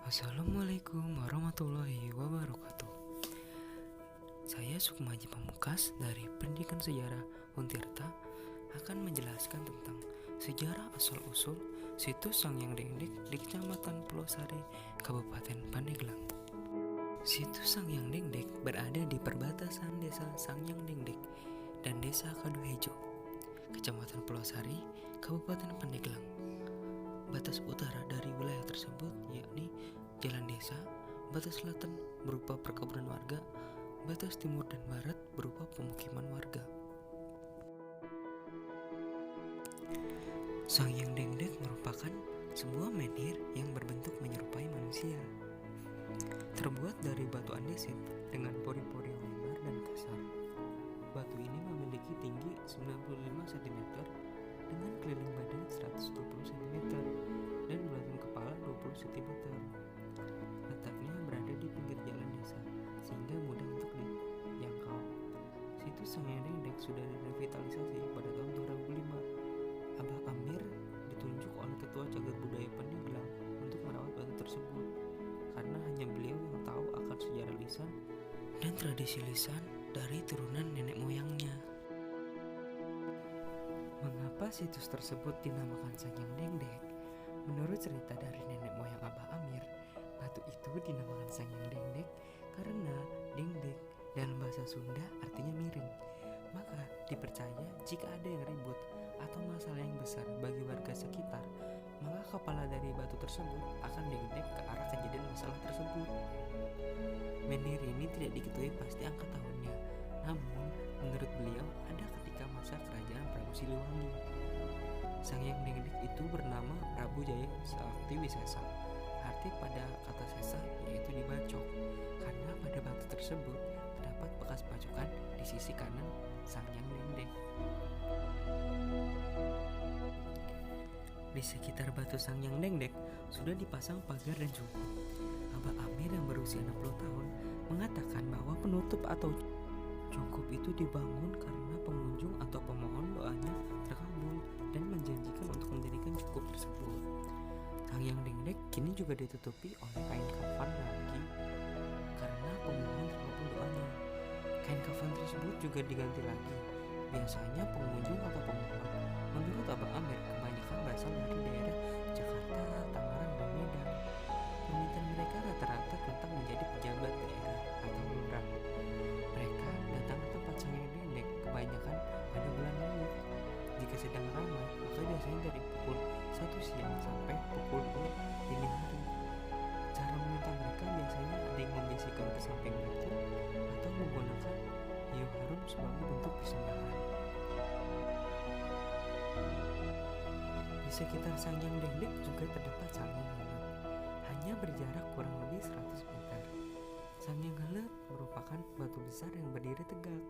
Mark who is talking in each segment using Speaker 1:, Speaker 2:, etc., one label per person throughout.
Speaker 1: Assalamualaikum warahmatullahi wabarakatuh. Saya Sukmaji Pamungkas dari Pendidikan Sejarah Untirta akan menjelaskan tentang sejarah asal-usul situs Sangyang Dengdek di Kecamatan Pulau Sari, Kabupaten Pandeglang. Situs Sangyang Dengdek berada di perbatasan Desa Sangyang Dengdek dan Desa Kaduhejo, Kecamatan Pulau Sari, Kabupaten Pandeglang. Batas utara dari wilayah tersebut yakni jalan desa, batas selatan berupa perkebunan warga, batas timur dan barat berupa pemukiman warga. Sangyang Dengdek merupakan sebuah menhir yang berbentuk menyerupai manusia. Terbuat dari batu andesit dengan pori-pori yang lebar dan kasar. Batu ini memiliki tinggi 95 cm dengan keliling badan 120 cm dan belakang kepala 20 cm. Letaknya berada di pinggir jalan desa sehingga mudah untuk dijangkau. Situs Sangyang Dengdek sudah direvitalisasi pada tahun 2005. Abah Amir ditunjuk oleh Ketua Cagar Budaya Pandeglang untuk merawat batu tersebut karena hanya beliau yang tahu akan sejarah lisan dan tradisi lisan dari turunan nenek moyangnya. Mengapa situs tersebut dinamakan Sangyang Dengdek? Menurut cerita dari nenek moyang Abah Amir, batu itu dinamakan Sangyang Dengdek karena dengdek dalam bahasa Sunda artinya miring. Maka dipercaya jika ada yang ribut atau masalah yang besar bagi warga sekitar, maka kepala dari batu tersebut akan dengdek ke arah kejadian masalah tersebut. Menhir ini tidak diketahui pasti angka tahunnya, namun menurut beliau ada ketika masa kerajaan Prabu Siliwangi. Sangyang Dengdek itu bernama Prabu Jaya Sakti Wisesa. Arti pada kata sesa yaitu dibacok, karena pada batu tersebut terdapat bekas bacokan di sisi kanan Sangyang Dengdek. Di sekitar batu Sangyang Dengdek sudah dipasang pagar dan cungkup. Abah Amir yang berusia 60 tahun mengatakan bahwa penutup atau cungkup itu dibangun karena pengunjung atau pemohon doanya terkabul dan menjanjikan untuk mendirikan cungkup tersebut. Sangyang Dengdek kini juga ditutupi oleh kain kafan lagi karena pemohon terkabul doanya. Kain kafan tersebut juga diganti lagi. Biasanya pengunjung atau pemohon menurut Abah Amir kebanyakan berasal dari daerah Jakarta, Tangerang, dan Medan. Permintaan mereka rata-rata tentang menjadi pejabat daerah atau lurah. Mereka datang ke tempat Sangyang Dengdek kebanyakan pada bulan Maret. Jika sedang ramai, maka biasanya dari pukul 1 siang sampai pukul 2 dini hari. Cara meminta mereka biasanya ada yang membisikkan ke samping batu atau menggunakan hiu harum sebagai bentuk persembahan. Di sekitar Sangyang Dengdek juga terdapat Sangyang Helet, hanya berjarak kurang lebih 100 meter. Sangyang Helet merupakan batu besar yang berdiri tegak,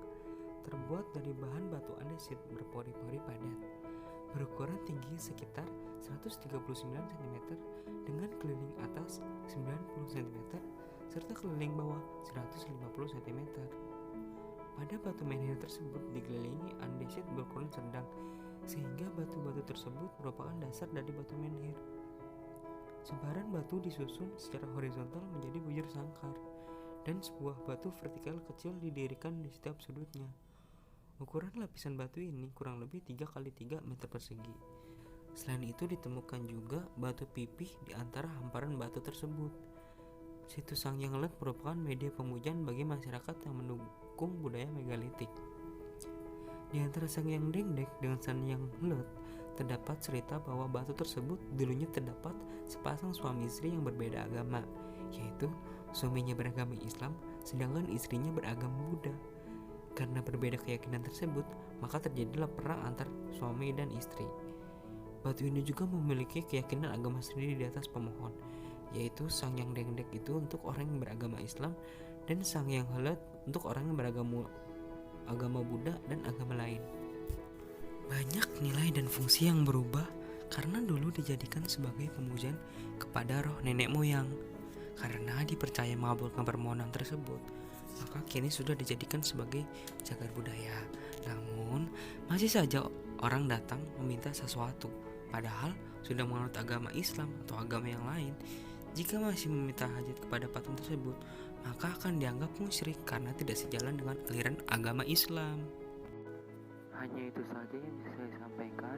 Speaker 1: terbuat dari bahan batu andesit berpori-pori padat, berukuran tinggi sekitar 139 cm dengan keliling atas 90 cm serta keliling bawah 150 cm. Pada batu menhir tersebut dikelilingi andesit berukuran sedang, sehingga batu-batu tersebut merupakan dasar dari batu menhir. Sebaran batu disusun secara horizontal menjadi bujur sangkar, dan sebuah batu vertikal kecil didirikan di setiap sudutnya. Ukuran lapisan batu ini kurang lebih 3 x 3 meter persegi. Selain itu ditemukan juga batu pipih di antara hamparan batu tersebut. Situs Sangyang Helet merupakan media pemujaan bagi masyarakat yang mendukung budaya megalitik. Di antara Sangyang Dengdek dengan Sangyang Helet terdapat cerita bahwa batu tersebut dulunya terdapat sepasang suami istri yang berbeda agama, yaitu suaminya beragama Islam sedangkan istrinya beragama Buddha. Karena berbeda keyakinan tersebut, maka terjadilah perang antar suami dan istri. Batu ini juga memiliki keyakinan agama sendiri di atas pemohon, yaitu Sangyang Dengdek itu untuk orang yang beragama Islam dan Sangyang Helet untuk orang yang beragama Buddha dan agama lain. Banyak nilai dan fungsi yang berubah karena dulu dijadikan sebagai pemujaan kepada roh nenek moyang. Karena dipercaya mengabulkan permohonan tersebut, maka kini sudah dijadikan sebagai cagar budaya. Namun, masih saja orang datang meminta sesuatu, padahal sudah menganut agama Islam atau agama yang lain. Jika masih meminta hajat kepada patung tersebut, maka akan dianggap musyrik karena tidak sejalan dengan aliran agama Islam. Hanya itu saja yang bisa saya sampaikan.